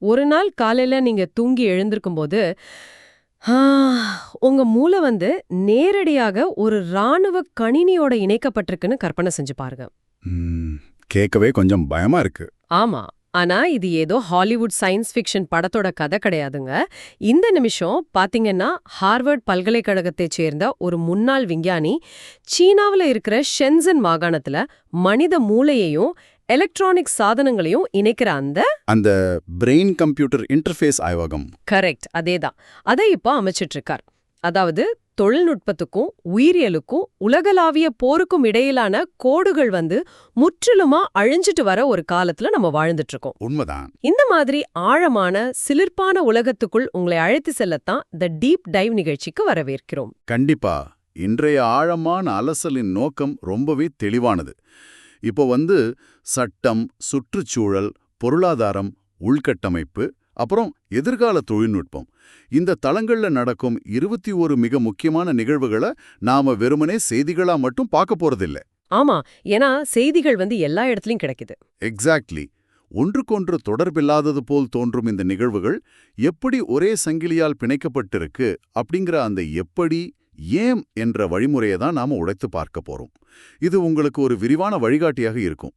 ஒரு நாள் காலையில நீங்க தூங்கி எழுந்திருக்கும்போது, ஆ உங்க மூளை நேரடியாக ஒரு ராணுவ கணினியோட இணைக்கப்பட்டிருக்குன்னு கற்பனை செஞ்சு பாருங்க. ம், கேட்கவே கொஞ்சம் பயமா இருக்கு. ஆமா. ஆனா இது ஏதோ ஹாலிவுட் சயின்ஸ் ஃபிக்ஷன் படத்தோட கதை கிடையாதுங்க. இந்த நிமிஷம் பாத்தீங்கன்னா, ஹார்வர்ட் பல்கலைக்கழகத்தைச் சேர்ந்த ஒரு முன்னாள் விஞ்ஞானி, சீனாவுல இருக்கிற ஷென்சன் மாகாணத்துல மனித மூளையையும் எலக்ட்ரானிக் சாதனங்களையும் இணைக்கிற அந்த பிரெயின் கம்ப்யூட்டர் இன்டர்ஃபேஸ் ஆய்வகம். கரெக்ட், அதேதான். அதை இப்போ அமைச்சிட்டு இருக்கார். அதாவது தொழில்நுட்பத்துக்கும் உயிரியலுக்கும் உலகளாவிய போருக்கும் இடையிலான கோடுகள் முற்றிலுமா அழிஞ்சிட்டு வர ஒரு காலத்துல நம்ம வாழ்ந்துட்டு இருக்கோம். உண்மைதான். இந்த மாதிரி ஆழமான சிலிர்ப்பான உலகத்துக்குள் உங்களை அழைத்து செல்லத்தான் த டீப் டைவ் நிகழ்ச்சிக்கு வரவேற்கிறோம். கண்டிப்பா. இன்றைய ஆழமான அலசலின் நோக்கம் ரொம்பவே தெளிவானது. இப்போ சட்டம், சுற்றுச்சூழல், பொருளாதாரம், உள்கட்டமைப்பு, அப்புறம் எதிர்கால தொழில்நுட்பம், இந்த தளங்கள்ல நடக்கும் 21 மிக முக்கியமான நிகழ்வுகளை நாம வெறுமனே செய்திகளா மட்டும் பார்க்க போறதில்ல. ஆமா, ஏன்னா செய்திகள் எல்லா இடத்துலயும் கிடைக்குது. எக்ஸாக்ட்லி. ஒன்றுக்கொன்று தொடர்பில்லாதது போல் தோன்றும் இந்த நிகழ்வுகள் எப்படி ஒரே சங்கிலியால் பிணைக்கப்பட்டிருக்கு அப்படிங்கிற அந்த எப்படி, ஏன் என்ற வழிமுறையை தான் நாம உடைத்து பார்க்க போறோம். இது உங்களுக்கு ஒரு விரிவான வழிகாட்டியாக இருக்கும்.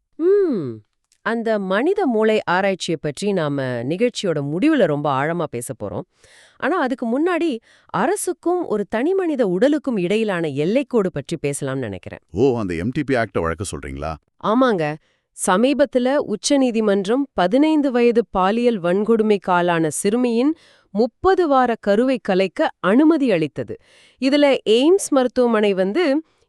அந்த மனித மூளை ஆராய்ச்சியை பற்றி நாம நிகழ்ச்சியோட முடிவுல ரொம்ப ஆழமா பேச போறோம். ஆனா அதுக்கு முன்னாடி அரசுக்கும் ஒரு தனி மனித உடலுக்கும் இடையிலான எல்லைக்கோடு பற்றி பேசலாம்னு நினைக்கிறேன். ஓ, அந்த எம்டிபி ஆக்ட வழக்க சொல்றீங்களா? ஆமாங்க. சமீபத்துல உச்சநீதிமன்றம் 15 வயது பாலியல் வன்கொடுமைக்காலான சிறுமியின் 30 வார கருவை கலைக்க அனுமதி அளித்தது. இதுல எய்ம்ஸ் மருத்துவமனை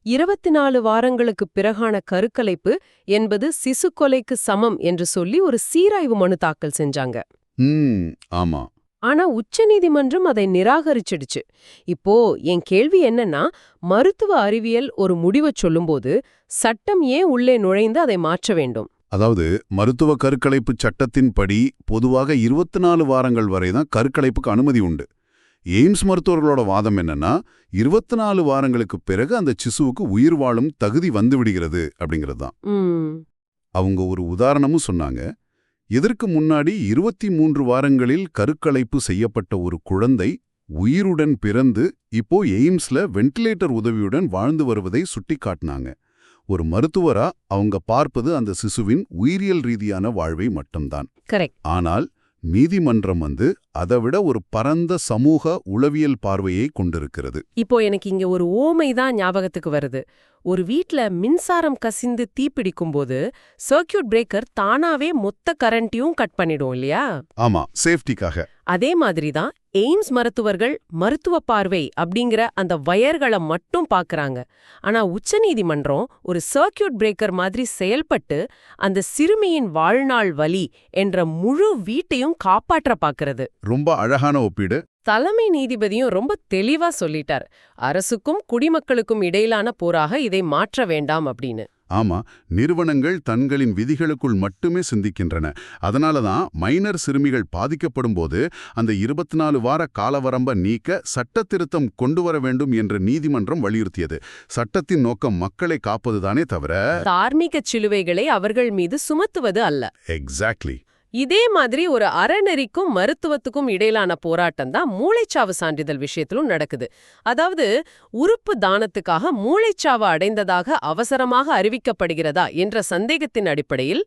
24 வாரங்களுக்கு பிறகான கருக்கலைப்பு என்பது சிசு கொலைக்கு சமம் என்று சொல்லி ஒரு சீராய்வு மனு தாக்கல் செஞ்சாங்க. ஆமா. ஆனா உச்சநீதிமன்றம் அதை நிராகரிச்சிடுச்சு. இப்போ என் கேள்வி என்னன்னா, மருத்துவ அறிவியல் ஒரு முடிவைச் சொல்லும்போது சட்டம் ஏன் உள்ளே நுழைந்து அதை மாற்ற வேண்டும்? அதாவது மருத்துவ கருக்கலைப்பு சட்டத்தின்படி பொதுவாக 24 வாரங்கள் வரைதான் கருக்கலைப்புக்கு அனுமதி உண்டு. எய்ம்ஸ் மருத்துவர்களோட வாதம் என்னன்னா, 24 வாரங்களுக்கு பிறகு அந்த சிசுவுக்கு உயிர் வாழும் தகுதி வந்துவிடுகிறது அப்படிங்கிறது தான். அவங்க ஒரு உதாரணமும் சொன்னாங்க. இதற்கு முன்னாடி 23 வாரங்களில் கருக்கலைப்பு செய்யப்பட்ட ஒரு குழந்தை உயிருடன் பிறந்து இப்போ எய்ம்ஸ்ல வென்டிலேட்டர் உதவியுடன் வாழ்ந்து வருவதை சுட்டிக்காட்டினாங்க. ஒரு மருத்துவரா அவங்க பார்ப்பது அந்த சிசுவின் உயிரியல் ரீதியான வாழ்வை மட்டும்தான். ஆனால் நீதிமன்றம் அதைவிட ஒரு பரந்த சமூக உளவியல் பார்வையை கொண்டிருக்கிறது. இப்போ எனக்கு இங்க ஒரு ஓமை தான் ஞாபகத்துக்கு வருது. ஒரு வீட்ல மின்சாரம் கசிந்து தீப்பிடிக்கும் போது சர்க்கியூட் பிரேக்கர் தானாவே மொத்த கரண்ட்டையும் கட் பண்ணிடும் இல்லையா? ஆமா, சேஃப்டிக்காக. அதே மாதிரி தான் எய்ம்ஸ் மருத்துவர்கள் மருத்துவ பார்வை அப்படிங்கிற அந்த வயர்களை மட்டும் பாக்குறாங்க. ஆனா உச்சநீதிமன்றம் ஒரு சர்க்கியூட் பிரேக்கர் மாதிரி செயல்பட்டு அந்த சிறுமியின் வாழ்நாள் வலி என்ற முழு வீட்டையும் காப்பாற்ற பாக்குறது. ரொம்ப அழகான ஒப்பீடு. தலைமை நீதிபதியும் ரொம்ப தெளிவா சொல்லிட்டார், அரசுக்கும் குடிமக்களுக்கும் இடையிலான போராக இதை மாற்ற வேண்டாம் அப்படின்னு. ஆமா, நிறுவனங்கள் தங்களின் விதிகளுக்குள் மட்டுமே சிந்திக்கின்றன. அதனாலதான் மைனர் சிறுமிகள் பாதிக்கப்படும் போது அந்த 24 வார காலவரம்ப நீக்க சட்ட திருத்தம் கொண்டு வர வேண்டும் என்று நீதிமன்றம் வலியுறுத்தியது. சட்டத்தின் நோக்கம் மக்களை காப்பதுதானே தவிர தார்மீக சிலுவைகளை அவர்கள் மீது சுமத்துவது அல்ல. எக்ஸாக்ட்லி. இதே மாதிரி ஒரு அறநெறிக்கும் மருத்துவத்துக்கும் இடையிலான போராட்டம் தான் மூளைச்சாவு சான்றிதழ் விஷயத்திலும் நடக்குது. அதாவது உறுப்பு தானத்துக்காக மூளைச்சாவு அடைந்ததாக அவசரமாக அறிவிக்கப்படுகிறதா என்ற சந்தேகத்தின் அடிப்படையில்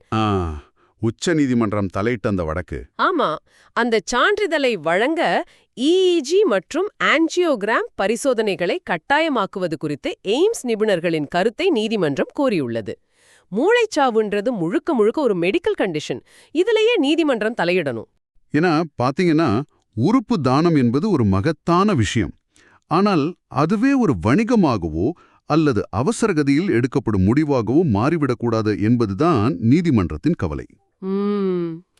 உச்ச நீதிமன்றம் தலையிட்ட அந்த வழக்கு. ஆமா, அந்த சான்றிதழை வழங்க இஇஜி மற்றும் ஆன்ஜியோகிராம் பரிசோதனைகளை கட்டாயமாக்குவது குறித்து எய்ம்ஸ் நிபுணர்களின் கருத்தை நீதிமன்றம் கோரியுள்ளது. மூளைச்சாவுன்றது முழுக்க முழுக்க ஒரு மெடிக்கல் கண்டிஷன். இதுலயே நீதிமன்றம் தலையிடணும். ஏன்னா பாத்தீங்கன்னா, உறுப்பு தானம் என்பது ஒரு மகத்தான விஷயம். ஆனால் அதுவே ஒரு வணிகமாகவோ அல்லது அவசரகதியில் எடுக்கப்படும் முடிவாகவோ மாறிவிடக்கூடாது என்பதுதான் நீதிமன்றத்தின் கவலை.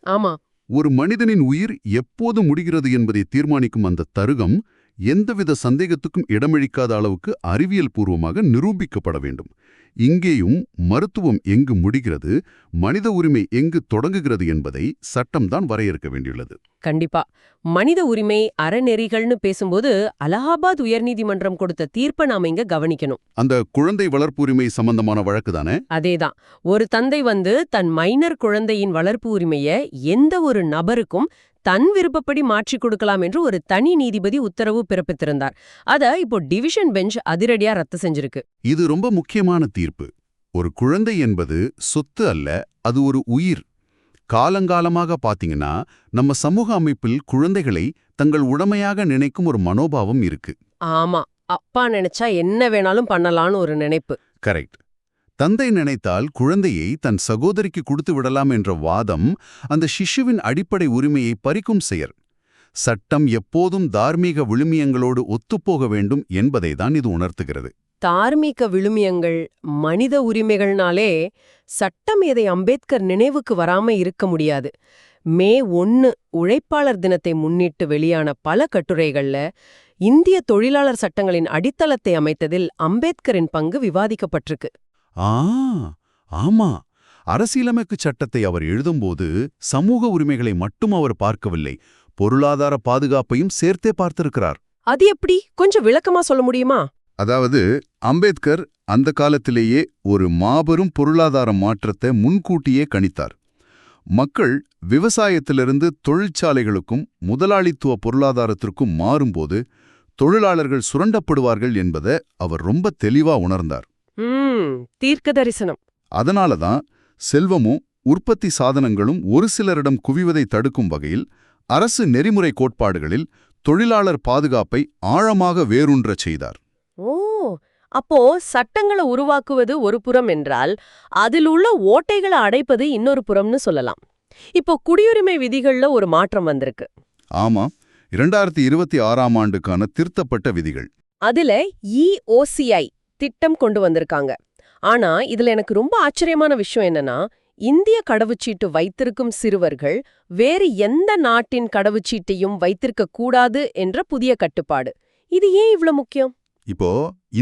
ஆமா, ஒரு மனிதனின் உயிர் எப்போது முடிகிறது என்பதை தீர்மானிக்கும் அந்த தருகம் எந்தவித சந்தேகத்துக்கும் இடமளிக்காத அளவுக்கு அறிவியல் பூர்வமாக நிரூபிக்கப்பட வேண்டும். இங்கேயும் மருத்துவம் எங்கு முடிகிறது, மனித உரிமை எங்கு தொடங்குகிறது என்பதை சட்டம்தான் வரையறுக்க வேண்டியுள்ளது. கண்டிப்பா. மனித உரிமை அறநெறிகள்னு பேசும்போது அலகாபாத் உயர்நீதிமன்றம் கொடுத்த தீர்ப்பை நாம இங்க கவனிக்கணும். அந்த குழந்தை வளர்ப்பு உரிமை சம்பந்தமான வழக்கு தானே? அதேதான். ஒரு தந்தை தன் மைனர் குழந்தையின் வளர்ப்பு உரிமையை எந்த ஒரு நபருக்கும் தன் விருப்பப்படி மாற்றிக் கொடுக்கலாம் என்று ஒரு தனி நீதிபதி உத்தரவு பிறப்பித்திருந்தார். அத இப்போ டிவிஷன் பெஞ்ச் அதிரடியா ரத்து செஞ்சிருக்கு. இது ரொம்ப முக்கியமான தீர்ப்பு. ஒரு குழந்தை என்பது சொத்து அல்ல, அது ஒரு உயிர். காலங்காலமாக பாத்தீங்கன்னா நம்ம சமூக அமைப்பில் குழந்தைகளை தங்கள் உடமையாக நினைக்கும் ஒரு மனோபாவம் இருக்கு. ஆமா, அப்பா நினைச்சா என்ன வேணாலும் பண்ணலான்னு ஒரு நினைப்பு. கரெக்ட். தந்தை நினைத்தால் குழந்தையை தன் சகோதரிக்கு கொடுத்து விடலாம் என்ற வாதம் அந்த சிசுவின் அடிப்படை உரிமையை பறிக்கும் செயல். சட்டம் எப்போதும் தார்மீக விழுமியங்களோடு ஒத்துப்போக வேண்டும் என்பதை தான் இது உணர்த்துகிறது. தார்மீக விழுமியங்கள், மனித உரிமைகள்னாலே சட்டம் எதை அம்பேத்கர் நினைவுக்கு வராம இருக்க முடியாது. மே 1 உழைப்பாளர் தினத்தை முன்னிட்டு வெளியான பல கட்டுரைகள்ல இந்திய தொழிலாளர் சட்டங்களின் அடித்தளத்தை அமைத்ததில் அம்பேத்கரின் பங்கு விவாதிக்கப்பட்டிருக்கு. ஆமா, அரசியலமைப்பு சட்டத்தை அவர் எழுதும்போது சமூக உரிமைகளை மட்டும் அவர் பார்க்கவில்லை, பொருளாதார பாதுகாப்பையும் சேர்த்தே பார்த்திருக்கிறார். அது எப்படி, கொஞ்சம் விளக்கமா சொல்ல முடியுமா? அதாவது அம்பேத்கர் அந்த காலத்திலேயே ஒரு மாபெரும் பொருளாதார மாற்றத்தை முன்கூட்டியே கணித்தார். மக்கள் விவசாயத்திலிருந்து தொழிற்சாலைகளுக்கும் முதலாளித்துவ பொருளாதாரத்திற்கும் மாறும்போது தொழிலாளர்கள் சுரண்டப்படுவார்கள் என்பதை அவர் ரொம்ப தெளிவா உணர்ந்தார். தீர்க்க தரிசனம். அதனாலதான் செல்வமும் உற்பத்தி சாதனங்களும் ஒரு சிலரிடம் குவிவதை தடுக்கும் வகையில் அரசு நெறிமுறை கோட்பாடுகளில் தொழிலாளர் பாதுகாப்பை ஆழமாக வேரூன்றச் செய்தார். ஓ, அப்போ சட்டங்களை உருவாக்குவது ஒரு புறம் என்றால் அதில் உள்ள ஓட்டைகளை அடைப்பது இன்னொரு புறம்னு சொல்லலாம். இப்போ குடியுரிமை விதிகள்ல ஒரு மாற்றம் வந்திருக்கு. ஆமா, 2026ஆம் ஆண்டுக்கான திருத்தப்பட்ட விதிகள். அதுல EOCI திட்டம் கொண்டு வந்திருக்காங்க. ஆனா இதுல எனக்கு ரொம்ப ஆச்சரியமான விஷயம் என்னன்னா, இந்திய கடவுச்சீட்டு வைத்திருக்கும் சிறுவர்கள் வேறு எந்த நாட்டின் கடவுச்சீட்டையும் வைத்திருக்க கூடாது என்ற புதிய கட்டுப்பாடு. இது ஏன் இவ்ளோ முக்கியம்? இப்போ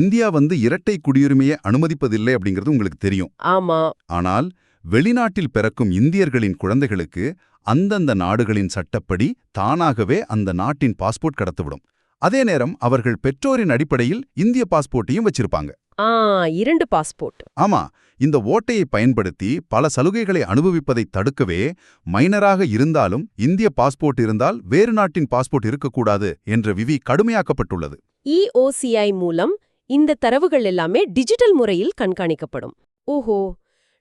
இந்தியா இரட்டை குடியுரிமையை அனுமதிப்பதில்லை அப்படிங்கிறது உங்களுக்கு தெரியும். ஆமா. ஆனால் வெளிநாட்டில் பிறக்கும் இந்தியர்களின் குழந்தைகளுக்கு அந்தந்த நாடுகளின் சட்டப்படி தானாகவே அந்த நாட்டின் பாஸ்போர்ட் கடத்தப்படும். அதே நேரம் அவர்கள் பெற்றோரின் அடிப்படையில் இந்திய பாஸ்போர்ட்டையும் வச்சிருப்பாங்க. 2 பாஸ்போர்ட். ஆமா, இந்த ஓட்டையை பயன்படுத்தி பல சலுகைகளை அனுபவிப்பதை தடுக்கவே மைனராக இருந்தாலும் இந்திய பாஸ்போர்ட் இருந்தால் வேறு நாட்டின் பாஸ்போர்ட் இருக்கக்கூடாது என்ற விதி கடுமையாக்கப்பட்டுள்ளது. EOCI மூலம் இந்த தரவுகள் எல்லாமே டிஜிட்டல் முறையில் கண்காணிக்கப்படும். ஓஹோ,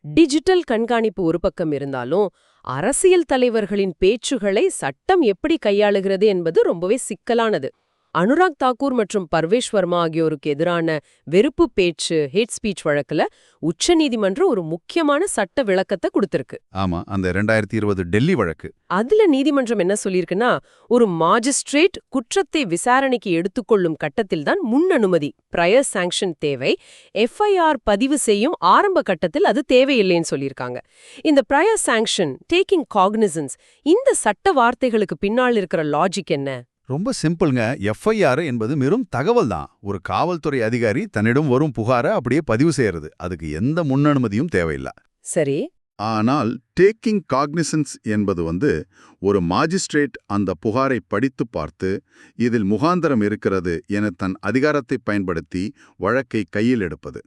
டிஜிட்டல் கண்காணிப்பு ஒரு பக்கம் இருந்தாலும் அரசியல் தலைவர்களின் பேச்சுகளை சட்டம் எப்படி கையாளுகிறது என்பது ரொம்பவே சிக்கலானது. அனுராக் தாக்கூர் மற்றும் பர்வேஷ் வர்மா ஆகியோருக்கு எதிரான வெறுப்பு பேச்சு ஹேட் ஸ்பீச் வழக்குல உச்சநீதிமன்றம் ஒரு முக்கியமான சட்ட விளக்கத்தை கொடுத்திருக்கு. ஆமா, அந்த 2020 டெல்லி வழக்கு. அதுல நீதிமன்றம் என்ன சொல்லியிருக்குன்னா, ஒரு மாஜிஸ்ட்ரேட் குற்றத்தை விசாரணைக்கு எடுத்துக்கொள்ளும் கட்டத்தில்தான் முன் அனுமதி ப்ரையர் சாங்ஷன் தேவை. FIR பதிவு செய்யும் ஆரம்ப கட்டத்தில் அது தேவையில்லைன்னு சொல்லியிருக்காங்க. இந்த ப்ரையர் சாங்ஷன், டேக்கிங் காக்னிசன்ஸ், இந்த சட்ட வார்த்தைகளுக்கு பின்னால் இருக்கிற லாஜிக் என்ன? ரொம்ப சிம்பிள்ங்க. FIR என்பது வெறும் தகவல் தான். ஒரு காவல்துறை அதிகாரி தன்னிடம் வரும் புகாரை அப்படியே பதிவு செய்யறது. அதுக்கு எந்த முன்னனுமதியும் தேவையில்லை. சரி. ஆனால் டேக்கிங் காக்னிசன்ஸ் என்பது ஒரு மாஜிஸ்ட்ரேட் அந்த புகாரை படித்து பார்த்து இதில் முகாந்தரம் இருக்கிறது என தன் அதிகாரத்தை பயன்படுத்தி வழக்கை கையில் எடுப்பது.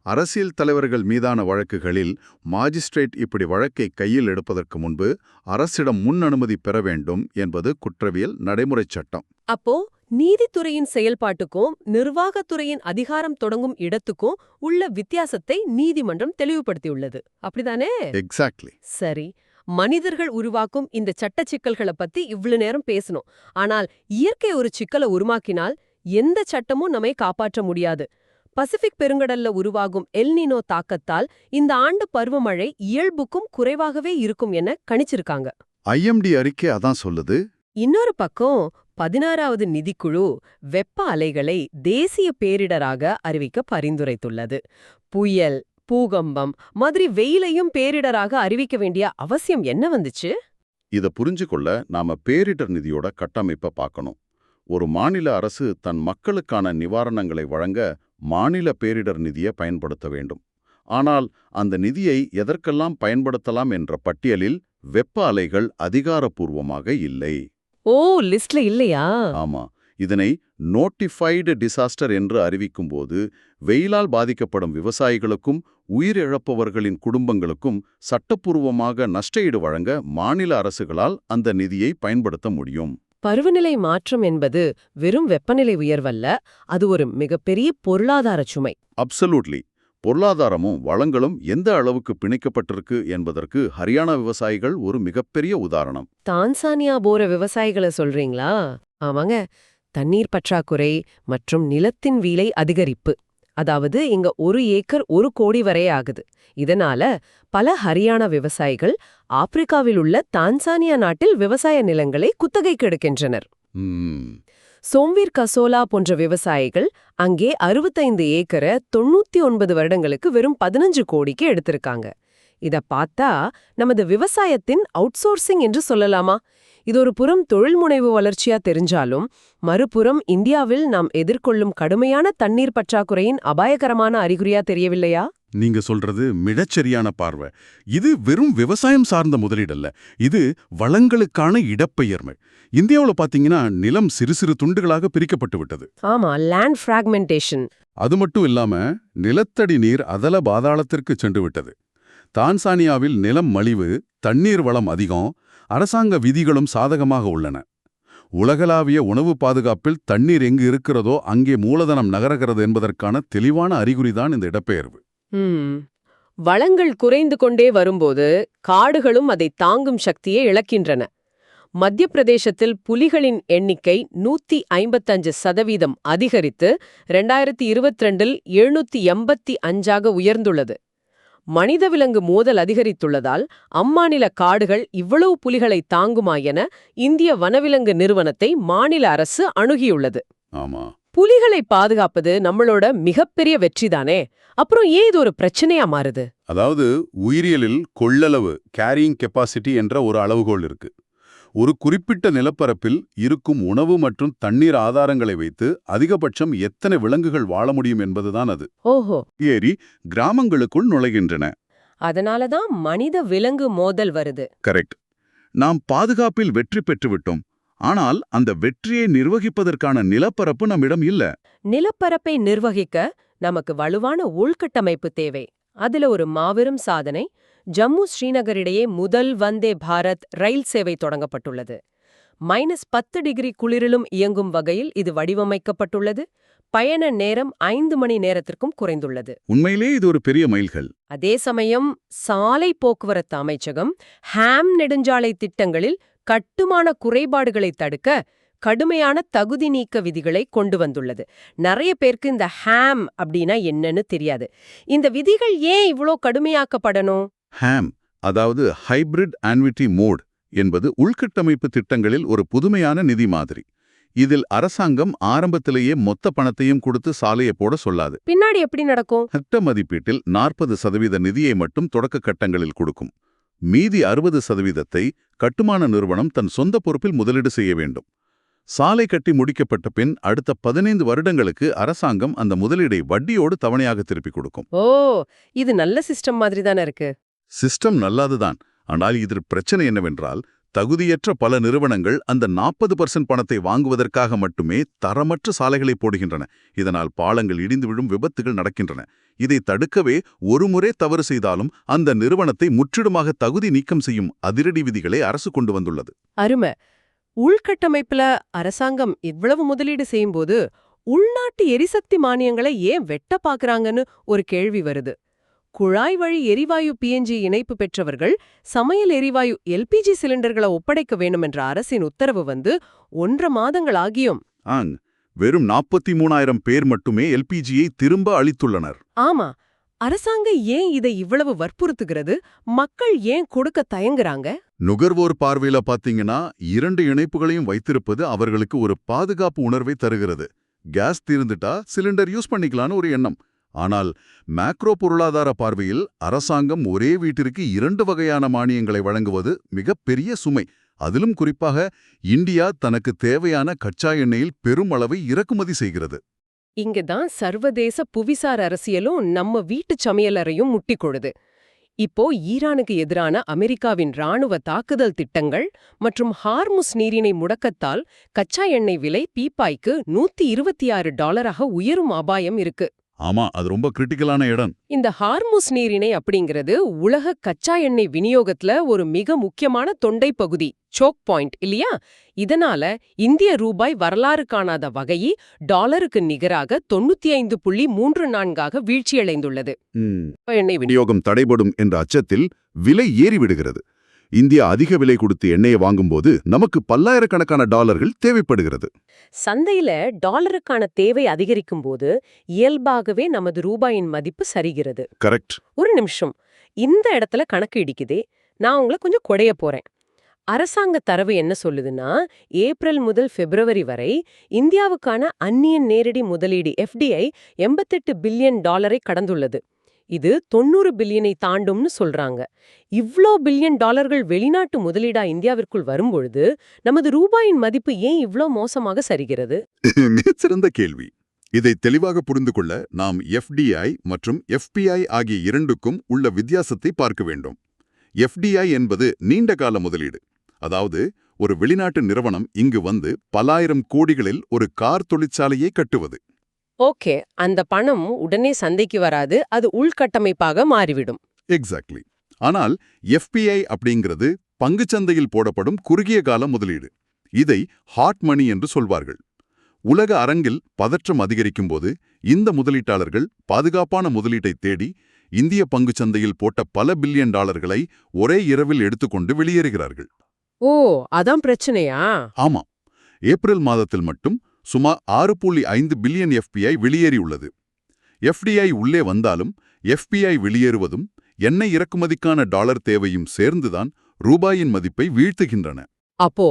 அரசியல் தலைவர்கள் மீதான வழக்குகளில் மாஜிஸ்ட்ரேட் இப்படி வழக்கை கையில் எடுப்பதற்கு முன்பு அரசிடம் முன் அனுமதி பெற வேண்டும் என்பது குற்றவியல் நடைமுறை சட்டம். அப்போ நீதித்துறையின் செயல்பாட்டுக்கும் நிர்வாகத்துறையின் அதிகாரம் தொடங்கும் இடத்துக்கும் உள்ள வித்தியாசத்தை நீதிமன்றம் தெளிவுபடுத்தியுள்ளது. அப்படிதானே? எக்ஸாக்ட்லி. சரி, மனிதர்கள் உருவாக்கும் இந்த சட்ட சிக்கல்களை பத்தி இவ்வளவு நேரம் பேசணும். ஆனால் இயற்கை ஒரு சிக்கலை உருவாக்கினால் எந்த சட்டமும் நம்மை காப்பாற்ற முடியாது. பசிபிக் பெருங்கடல்ல உருவாகும் எல்னினோ தாக்கத்தால் இந்த ஆண்டு பருவமழை இயல்புக்கும் குறைவாகவே இருக்கும் என கணிச்சிருக்காங்க. IMD அறிக்கை அதான் சொல்லுது. இன்னொரு பக்கம் 16வது நிதிக்குழு வெப்ப அலைகளை தேசிய பேரிடராக அறிவிக்க பரிந்துரைத்துள்ளது. புயல், பூகம்பம் மாதிரி வெயிலையும் பேரிடராக அறிவிக்க வேண்டிய அவசியம் என்ன வந்துச்சு? இத புரிஞ்சுக்கொள்ள நாம பேரிடர் நிதியோட கட்டமைப்பை பார்க்கணும். ஒரு மாநில அரசு தன் மக்களுக்கான நிவாரணங்களை வழங்க மாநில பேரிடர் நிதியை பயன்படுத்த வேண்டும். ஆனால் அந்த நிதியை எதற்கெல்லாம் பயன்படுத்தலாம் என்ற பட்டியலில் வெப்ப அலைகள் அதிகாரப்பூர்வமாக இல்லை. ஓ, லிஸ்ட்ல இல்லையா? ஆமா, இதனை நோட்டிஃபைடு டிசாஸ்டர் என்று அறிவிக்கும்போது வெயிலால் பாதிக்கப்படும் விவசாயிகளுக்கும் உயிரிழப்பவர்களின் குடும்பங்களுக்கும் சட்டப்பூர்வமாக நஷ்டஈடு வழங்க மாநில அரசுகளால் அந்த நிதியை பயன்படுத்த முடியும். பருவநிலை மாற்றம் என்பது வெறும் வெப்பநிலை உயர்வல்ல, அது ஒரு மிகப்பெரிய பொருளாதார சுமை. அப்சல்யூட்லி. பொருளாதாரமும் வளங்களும் எந்த அளவுக்கு பிணைக்கப்பட்டிருக்கு என்பதற்கு ஹரியானா விவசாயிகள் ஒரு மிகப்பெரிய உதாரணம். தான்சானியா போற விவசாயிகளை சொல்றீங்களா? ஆமாங்க. தண்ணீர் பற்றாக்குறை மற்றும் நிலத்தின் விலை அதிகரிப்பு. அதாவது இங்க 1 ஏக்கர் 1 கோடி வரை ஆகுது. இதனால பல ஹரியானா விவசாயிகள் ஆப்பிரிக்காவில் உள்ள தான்சானியா நாட்டில் விவசாய நிலங்களை குத்தகைக்கு எடுக்கின்றனர். சோம்வீர் கசோலா போன்ற விவசாயிகள் அங்கே 65 ஏக்கரை 99 வருடங்களுக்கு வெறும் 15 கோடிக்கு எடுத்திருக்காங்க. இத பார்த்தா நமது விவசாயத்தின் அவுட்சோர்சிங் என்று சொல்லலாமா? இது ஒரு புறம் தொழில்முனைவு வளர்ச்சியா தெரிஞ்சாலும், மறுபுறம் இந்தியாவில் நாம் எதிர்கொள்ளும் கடுமையான தண்ணீர் பற்றாக்குறையின் அபாயகரமான அறிகுறியா தெரியவில்லையா? நீங்க சொல்றது மிகச்சரியான பார்வை. இது வெறும் விவசாயம் சார்ந்த முதலீடல்ல, இது வளங்களுக்கான இடப்பெயர்மை. இந்தியாவுல பாத்தீங்கன்னா நிலம் சிறு சிறு துண்டுகளாக பிரிக்கப்பட்டு விட்டது. ஆமா, லேண்ட் ஃபிராக்மெண்டேஷன். அது மட்டும் இல்லாம நிலத்தடி நீர் அதல பாதாளத்திற்கு சென்று விட்டது. தான்சானியாவில் நிலம் மலிவு, தண்ணீர் வளம் அதிகம், அரசாங்க விதிகளும் சாதகமாக உள்ளன. உலகளாவிய உணவு பாதுகாப்பில் தண்ணீர் எங்கு இருக்கிறதோ அங்கே மூலதனம் நகர்கிறது என்பதற்கான தெளிவான அறிகுறிதான் இந்த இடப்பெயர்வு. வளங்கள் குறைந்து கொண்டே வரும்போது காடுகளும் அதை தாங்கும் சக்தியை இழக்கின்றன. மத்திய பிரதேசத்தில் புலிகளின் எண்ணிக்கை 155% அதிகரித்து 2022இல் 785ஆக உயர்ந்துள்ளது. மனித விலங்கு மோதல் அதிகரித்துள்ளதால் அம்மாநில காடுகள் இவ்வளவு புலிகளை தாங்குமா என இந்திய வனவிலங்கு நிறுவனத்தை மாநில அரசு அணுகியுள்ளது. ஆமா, புலிகளை பாதுகாப்பது நம்மளோட மிகப்பெரிய வெற்றிதானே. அப்புறம் ஏன் இது ஒரு பிரச்சனையா மாறுது? அதாவது உயிரியலில் கொள்ளளவு கேரியிங் கெப்பாசிட்டி என்ற ஒரு அளவுகோல் இருக்கு. ஒரு குறிப்பிட்ட நிலப்பரப்பில் இருக்கும் உணவு மற்றும் தண்ணீர் ஆதாரங்களை வைத்து அதிகபட்சம் எத்தனை விலங்குகள் வாழ முடியும் என்பதுதான் அது. ஓஹோ. ஏறி கிராமங்களுக்குள் நுழைகின்றன. அதனாலதான் மனித விலங்கு மோதல் வருது. கரெக்ட். நாம் பாதுகாப்பில் வெற்றி பெற்றுவிட்டோம். ஆனால் அந்த வெற்றியை நிர்வகிப்பதற்கான நிலப்பரப்பு நம்மிடம் இல்ல. நிலப்பரப்பை நிர்வகிக்க நமக்கு வலுவான உள்கட்டமைப்பு தேவை. அதுல ஒரு மாபெரும் சாதனை, ஜம்மு ஸ்ரீநகரிடையே முதல் வந்தே பாரத் ரயில் சேவை தொடங்கப்பட்டுள்ளது. -10 டிகிரி குளிரிலும் இயங்கும் வகையில் இது வடிவமைக்கப்பட்டுள்ளது. பயண நேரம் 5 மணி நேரத்திற்கும் குறைந்துள்ளது. உண்மையிலே இது ஒரு பெரிய மைல்கல். அதே சமயம் சாலை போக்குவரத்து அமைச்சகம் ஹாம் நெடுஞ்சாலை திட்டங்களில் கட்டுமான குறைபாடுகளை தடுக்க கடுமையான தகுதி நீக்க விதிகளை கொண்டு வந்துள்ளது. நிறைய பேருக்கு இந்த ஹாம் அப்படின்னா என்னன்னு தெரியாது. இந்த விதிகள் ஏன் இவ்ளோ கடுமையாக்கப்படணும்? ஹாம், அதாவது ஹைபிரிட் ஆன்விட்டி மோட் என்பது உள்கட்டமைப்பு திட்டங்களில் ஒரு புதுமையான நிதி மாதிரி. இதில் அரசாங்கம் ஆரம்பத்திலேயே மொத்த பணத்தையும் கொடுத்து சாலையை போட சொல்லாது. பின்னாடி எப்படி நடக்கும்? திட்ட மதிப்பீட்டில் 40% நிதியை மட்டும் தொடக்க கட்டங்களில் கொடுக்கும். மீதி 60%த்தை கட்டுமான நிறுவனம் தன் சொந்த பொறுப்பில் முதலீடு செய்ய வேண்டும். சாலை கட்டி முடிக்கப்பட்ட பின் அடுத்த 15 வருடங்களுக்கு அரசாங்கம் அந்த முதலீடை வட்டியோடு தவணையாக திருப்பி கொடுக்கும். ஓ, இது நல்ல சிஸ்டம் மாதிரி தானே இருக்கு. சிஸ்டம் நல்லதுதான். ஆனால் இதில் பிரச்சனை என்னவென்றால், தகுதியற்ற பல நிறுவனங்கள் அந்த 40% பணத்தை வாங்குவதற்காக மட்டுமே தரமற்ற சாலைகளை போடுகின்றன. இதனால் பாலங்கள் இடிந்து விழும் விபத்துகள் நடக்கின்றன. இதை தடுக்கவே ஒருமுறை தவறு செய்தாலும் அந்த நிறுவனத்தை முற்றிலுமாக தகுதி நீக்கம் செய்யும் அதிரடி விதிகளை அரசு கொண்டு வந்துள்ளது. அருமை. உள்கட்டமைப்புல அரசாங்கம் இவ்வளவு முதலீடு செய்யும்போது உள்நாட்டு எரிசக்தி மானியங்களை ஏன் வெட்ட பாக்குறாங்கன்னு ஒரு கேள்வி வருது. குழாய் வழி எரிவாயு PNG இணைப்பு பெற்றவர்கள் சமையல் எரிவாயு LPG சிலிண்டர்களை ஒப்படைக்க வேண்டுமென்ற அரசின் உத்தரவு வந்து 1.5 மாதங்கள் ஆகியும் வெறும் 43,000 பேர் மட்டுமே LPGயை திரும்ப அளித்துள்ளனர். ஆமா, அரசாங்கம் ஏன் இதை இவ்வளவு வற்புறுத்துகிறது? மக்கள் ஏன் கொடுக்க தயங்குறாங்க? நுகர்வோர் பார்வையில பாத்தீங்கன்னா 2 இணைப்புகளையும் வைத்திருப்பது அவர்களுக்கு ஒரு பாதுகாப்பு உணர்வை தருகிறது. கேஸ் தீர்ந்துட்டா சிலிண்டர் யூஸ் பண்ணிக்கலான்னு ஒரு எண்ணம். ஆனால் மேக்ரோ பொருளாதார பார்வையில் அரசாங்கம் ஒரே வீட்டிற்கு 2 வகையான மானியங்களை வழங்குவது மிகப்பெரிய சுமை. அதிலும் குறிப்பாக இந்தியா தனக்கு தேவையான கச்சா எண்ணெயில் பெரும் அளவை இறக்குமதி செய்கிறது. இங்கதான் சர்வதேச புவிசார் அரசியலும் நம்ம வீட்டு சமையலறையும் முட்டிக்கொடுது. இப்போ ஈரானுக்கு எதிரான அமெரிக்காவின் ராணுவ தாக்குதல் திட்டங்கள் மற்றும் ஹார்முஸ் நீரிணை முடக்கத்தால் கச்சா எண்ணெய் விலை பீப்பாய்க்கு $126 உயரும் அபாயம் இருக்கு. ஆமா, அது ரொம்ப கிரிட்டிக்கலான இடம். இந்த ஹார்முஸ் நீரிணை அப்படிங்கிறது உலக கச்சா எண்ணெய் விநியோகத்துல ஒரு மிக முக்கியமான தொண்டை பகுதி, சோக் பாயிண்ட் இல்லையா? இதனால இந்திய ரூபாய் வரலாறு காணாத வகையில் டாலருக்கு நிகராக 95.34 வீழ்ச்சியடைந்துள்ளது. எண்ணெய் விநியோகம் தடைபடும் என்ற அச்சத்தில் விலை ஏறிவிடுகிறது. இந்தியா அதிக விலை கொடுத்து எண்ணெயை வாங்கும்போது நமக்கு பல்லாயிரக்கணக்கான டாலர்கள் தேவைப்படுகிறது. சந்தையில டாலருக்கான தேவை அதிகரிக்கும் போது இயல்பாகவே நமது ரூபாயின் மதிப்பு சரிகிறது. கரெக்ட். ஒரு நிமிஷம், இந்த இடத்துல கணக்கு இடிக்குதே. நான் உங்களை கொஞ்சம் குடைய போறேன். அரசாங்க தரவு என்ன சொல்லுதுன்னா, ஏப்ரல் முதல் பிப்ரவரி வரை இந்தியாவுக்கான அந்நிய நேரடி முதலீடு FDI $88 பில்லியன் கடந்துள்ளது. இது 90 பில்லியனை தாண்டும்னு சொல்றாங்க. இவ்ளோ பில்லியன் டாலர்கள் வெளிநாட்டு முதலீடா இந்தியாவிற்குள் வரும்பொழுது நமது ரூபாயின் மதிப்பு ஏன் இவ்ளோ மோசமாக சரிகிறது? மிகச்சிறந்த கேள்வி. இதை தெளிவாக புரிந்து கொள்ள நாம் FDI மற்றும் FPI ஆகிய இரண்டுக்கும் உள்ள வித்தியாசத்தை பார்க்க வேண்டும். FDI என்பது நீண்டகால முதலீடு. அதாவது ஒரு வெளிநாட்டு நிறுவனம் இங்கு வந்து பல்லாயிரம் கோடிகளில் ஒரு கார் தொழிற்சாலையை கட்டுவது. ஓகே, அந்த பணம் உடனே சந்தைக்கு வராது, அது உள்கட்டமைப்பாக மாறிவிடும். எக்ஸாக்ட்லி. ஆனால் FPI அப்படிங்கிறது பங்குச்சந்தையில் போடப்படும் குறுகிய கால முதலீடு. இதை ஹாட் மணி என்று சொல்வார்கள். உலக அரங்கில் பதற்றம் அதிகரிக்கும் போது இந்த முதலீட்டாளர்கள் பாதுகாப்பான முதலீட்டை தேடி இந்திய பங்குச்சந்தையில் போட்ட பல பில்லியன் டாலர்களை ஒரே இரவில் எடுத்துக்கொண்டு வெளியேறுகிறார்கள். ஓ, அதான் பிரச்சனையா? ஆமா. ஏப்ரல் மாதத்தில் மட்டும் சுமார் 6.5 பில்லியன் FPI வெளியேறியுள்ளது. FDI உள்ளே வந்தாலும் FPI வெளியேறுவதும் எண்ணெய் இறக்குமதிக்கான டாலர் தேவையும் சேர்ந்துதான் ரூபாயின் மதிப்பை வீழ்த்துகின்றன. அப்போ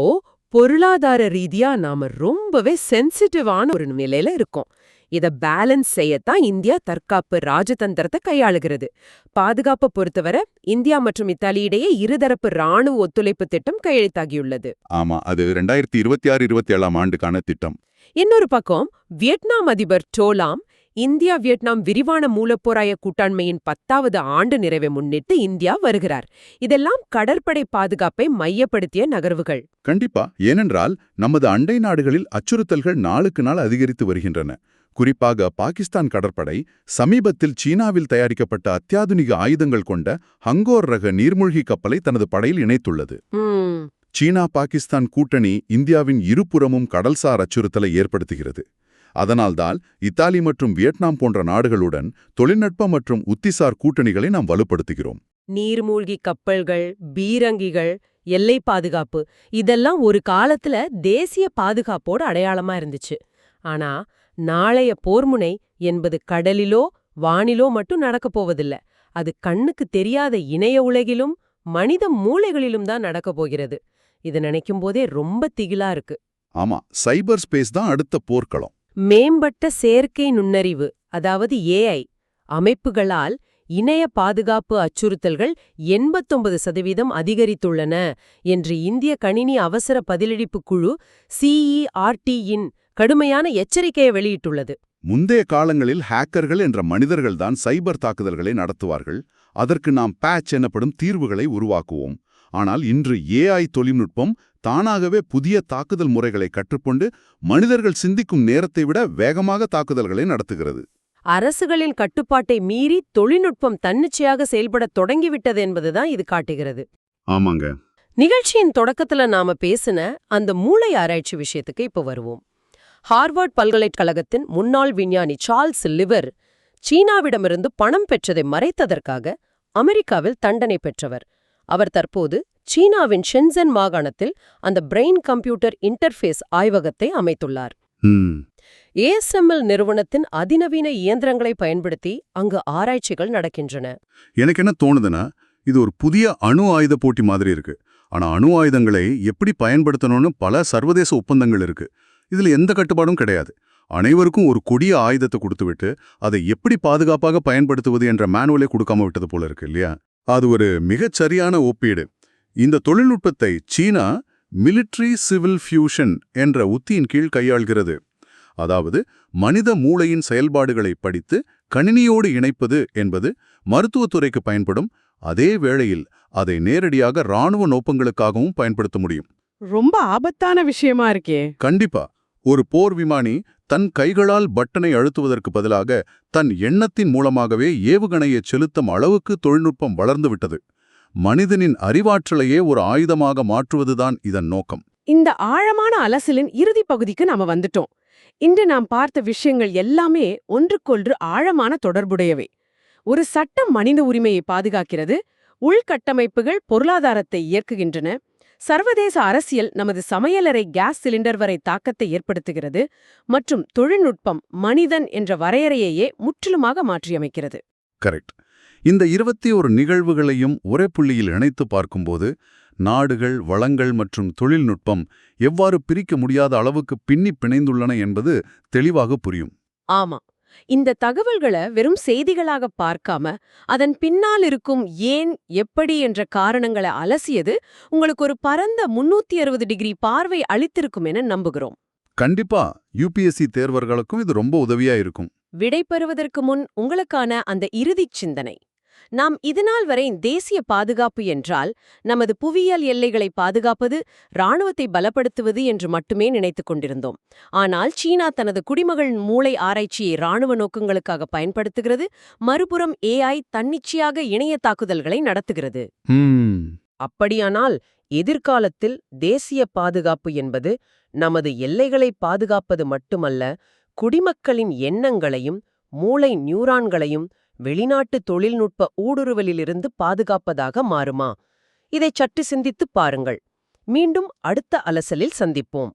பொருளாதார ரீதியா நாம ரொம்பவே சென்சிட்டிவான ஒரு நிலையில இருக்கோம். இத பேலன்ஸ் செய்யத்தான் இந்தியா தற்காப்பு ராஜதந்திரத்தை கையாளுகிறது. பாதுகாப்பை பொறுத்தவரை இந்தியா மற்றும் இத்தாலி இடையே இருதரப்பு ராணுவ ஒத்துழைப்பு திட்டம் கையெழுத்தாகியுள்ளது. ஆமா, அது 2026-27 ஆண்டுக்கான திட்டம். இன்னொரு பக்கம் வியட்நாம் அதிபர் டோலாம் இந்தியா வியட்நாம் விரிவான மூலப்போராய கூட்டாண்மையின் 10வது ஆண்டு நிறைவை முன்னிட்டு இந்தியா வருகிறார். இதெல்லாம் கடற்படை பாதுகாப்பை மையப்படுத்திய நகர்வுகள். கண்டிப்பா. ஏனென்றால் நமது அண்டை நாடுகளில் அச்சுறுத்தல்கள் நாளுக்கு நாள் அதிகரித்து வருகின்றன. குறிப்பாக பாகிஸ்தான் கடற்படை சமீபத்தில் சீனாவில் தயாரிக்கப்பட்ட அத்தியாதுனிக ஆயுதங்கள் கொண்ட ஹங்கோர் ரக நீர்மூழ்கி கப்பலை தனது படையில் இணைத்துள்ளது. சீனா பாகிஸ்தான் கூட்டணி இந்தியாவின் இருபுறமும் கடல்சார் அச்சுறுத்தலை ஏற்படுத்துகிறது. அதனால்தான் இத்தாலி மற்றும் வியட்நாம் போன்ற நாடுகளுடன் தொழில்நுட்ப மற்றும் உத்திசார் கூட்டணிகளை நாம் வலுப்படுத்துகிறோம். நீர்மூழ்கி கப்பல்கள், பீரங்கிகள், எல்லை பாதுகாப்பு இதெல்லாம் ஒரு காலத்துல தேசிய பாதுகாப்போட அடையாளமா இருந்துச்சு. ஆனா நாளைய போர்முனை என்பது கடலிலோ வானிலோ மட்டும் நடக்கப் போவதில்ல. அது கண்ணுக்கு தெரியாத இணைய உலகிலும் மனித மூளைகளிலும் தான் நடக்கப் போகிறது. இது நினைக்கும் போதே ரொம்ப திகிலா இருக்கு. ஆமா, சைபர் ஸ்பேஸ் தான் அடுத்த போர்க்களம். மேம்பட்ட செயற்கை நுண்ணறிவு, அதாவது AI அமைப்புகளால் இணைய பாதுகாப்பு அச்சுறுத்தல்கள் 89% அதிகரித்துள்ளன என்று இந்திய கணினி அவசர பதிலளிப்பு குழு CERT-இன் கடுமையான எச்சரிக்கையை வெளியிட்டுள்ளது. முந்தைய காலங்களில் ஹேக்கர்கள் என்ற மனிதர்கள்தான் சைபர் தாக்குதல்களை நடத்துவார்கள். அதற்கு நாம் பேட்ச் எனப்படும் தீர்வுகளை உருவாக்குவோம். ஆனால் இன்று AI தொழில்நுட்பம் தானாகவே புதிய தாக்குதல் முறைகளை கற்றுக்கொண்டு மனிதர்கள் சிந்திக்கும் நேரத்தை விட வேகமாக தாக்குதல்களை நடத்துகிறது. அரசுகளின் கட்டுப்பாட்டை மீறி தொழில்நுட்பம் தன்னிச்சையாக செயல்படத் தொடங்கிவிட்டது என்பதுதான் இது காட்டுகிறது. ஆமாங்க. நிகழ்ச்சியின் தொடக்கத்துல நாம பேசின அந்த மூளை ஆராய்ச்சி விஷயத்துக்கு இப்ப வருவோம். ஹார்வர்ட் பல்கலைக்கழகத்தின் முன்னாள் விஞ்ஞானி சார்ல்ஸ் லிவர் சீனாவிடமிருந்து பணம் பெற்றதை மறைத்ததற்காக அமெரிக்காவில் தண்டனை பெற்றவர். அவர் தற்போது சீனாவின் ஷென்சன் மாகாணத்தில் அந்த பிரெயின் கம்ப்யூட்டர் இன்டர்ஃபேஸ் ஆய்வகத்தை அமைத்துள்ளார். ASML நிறுவனத்தின் அதிநவீன இயந்திரங்களை பயன்படுத்தி அங்கு ஆராய்ச்சிகள் நடக்கின்றன. எனக்கு என்ன தோணுதுன்னா, இது ஒரு புதிய அணு ஆயுத போட்டி மாதிரி இருக்கு. ஆனா அணு ஆயுதங்களை எப்படி பயன்படுத்தணும்னு பல சர்வதேச ஒப்பந்தங்கள் இருக்கு. இதுல எந்த கட்டுப்பாடும் கிடையாது. அனைவருக்கும் ஒரு கொடிய ஆயுதத்தை கொடுத்துவிட்டு அதை எப்படி பாதுகாப்பாக பயன்படுத்துவது என்ற மேனுவலே கொடுக்காம விட்டது போல இருக்கு இல்லையா? அது ஒரு மிகச் சரியான ஒப்பீடு. இந்த தொழில்நுட்பத்தை சீனா மிலிட்ரி சிவில் ஃபியூஷன் என்ற உத்தியின் கீழ் கையாள்கிறது. அதாவது மனித மூளையின் செயல்பாடுகளை படித்து கணினியோடு இணைப்பது என்பது மருத்துவத்துறைக்கு பயன்படும் அதே வேளையில் அதை நேரடியாக ராணுவ நோக்கங்களுக்காகவும் பயன்படுத்த முடியும். ரொம்ப ஆபத்தான விஷயமா இருக்கே. கண்டிப்பா. ஒரு போர் விமானி தன் கைகளால் பட்டனை அழுத்துவதற்கு பதிலாக தன் எண்ணத்தின் மூலமாகவே ஏவுகணையை செலுத்தும் அளவுக்கு தொழில்நுட்பம் வளர்ந்து விட்டது. மனிதனின் அறிவாற்றலையே ஒரு ஆயுதமாக மாற்றுவதுதான் இதன் நோக்கம். இந்த ஆழமான அலசலின் இறுதி பகுதிக்கு நாம வந்துட்டோம். இன்று நாம் பார்த்த விஷயங்கள் எல்லாமே ஒன்றுக்கொன்று ஆழமான தொடர்புடையவை. ஒரு சட்டம் மனித உரிமையை பாதுகாக்கிறது, உள்கட்டமைப்புகள் பொருளாதாரத்தை இயக்குகின்றன, சர்வதேச அரசியல் நமது சமையலறை கேஸ் சிலிண்டர் வரை தாக்கத்தை ஏற்படுத்துகிறது, மற்றும் தொழில்நுட்பம் மனிதன் என்ற வரையறையையே முற்றிலுமாக மாற்றியமைக்கிறது. கரெக்ட். இந்த 21 நிகழ்வுகளையும் ஒரே புள்ளியில் இணைத்து பார்க்கும்போது நாடுகள், வளங்கள் மற்றும் தொழில்நுட்பம் எவ்வாறு பிரிக்க முடியாத அளவுக்கு பின்னி பிணைந்துள்ளன என்பது தெளிவாக புரியும். ஆமா, இந்த தகவல்களை வெறும் செய்திகளாக பார்க்காம அதன் பின்னால் இருக்கும் ஏன், எப்படி என்ற காரணங்களை அலசியது உங்களுக்கு ஒரு பரந்த 360 டிகிரி பார்வை அளித்திருக்கும் என நம்புகிறோம். கண்டிப்பா யுபிஎஸ்சி தேர்வர்களுக்கும் இது ரொம்ப உதவியா இருக்கும். விடை பெறுவதற்கு முன் உங்களுக்கான அந்த இறுதிச் சிந்தனை. நாம் இதுநாள் வரை தேசிய பாதுகாப்பு என்றால் நமது புவியியல் எல்லைகளை பாதுகாப்பது, ராணுவத்தை பலப்படுத்துவது என்று மட்டுமே நினைத்துக் கொண்டிருந்தோம். ஆனால் சீனா தனது குடிமகள் மூளை ஆராய்ச்சியை ராணுவ நோக்கங்களுக்காக பயன்படுத்துகிறது, மறுபுறம் AI தன்னிச்சையாக இணைய தாக்குதல்களை நடத்துகிறது. அப்படியானால் எதிர்காலத்தில் தேசிய பாதுகாப்பு என்பது நமது எல்லைகளை பாதுகாப்பது மட்டுமல்ல, குடிமக்களின் எண்ணங்களையும் மூளை நியூரான்களையும் வெளிநாட்டு தொழில்நுட்ப ஊடுருவலிலிருந்து பாதுகாப்பதாக மாறுமா? இதை சற்று சிந்தித்துப் பாருங்கள். மீண்டும் அடுத்த அலசலில் சந்திப்போம்.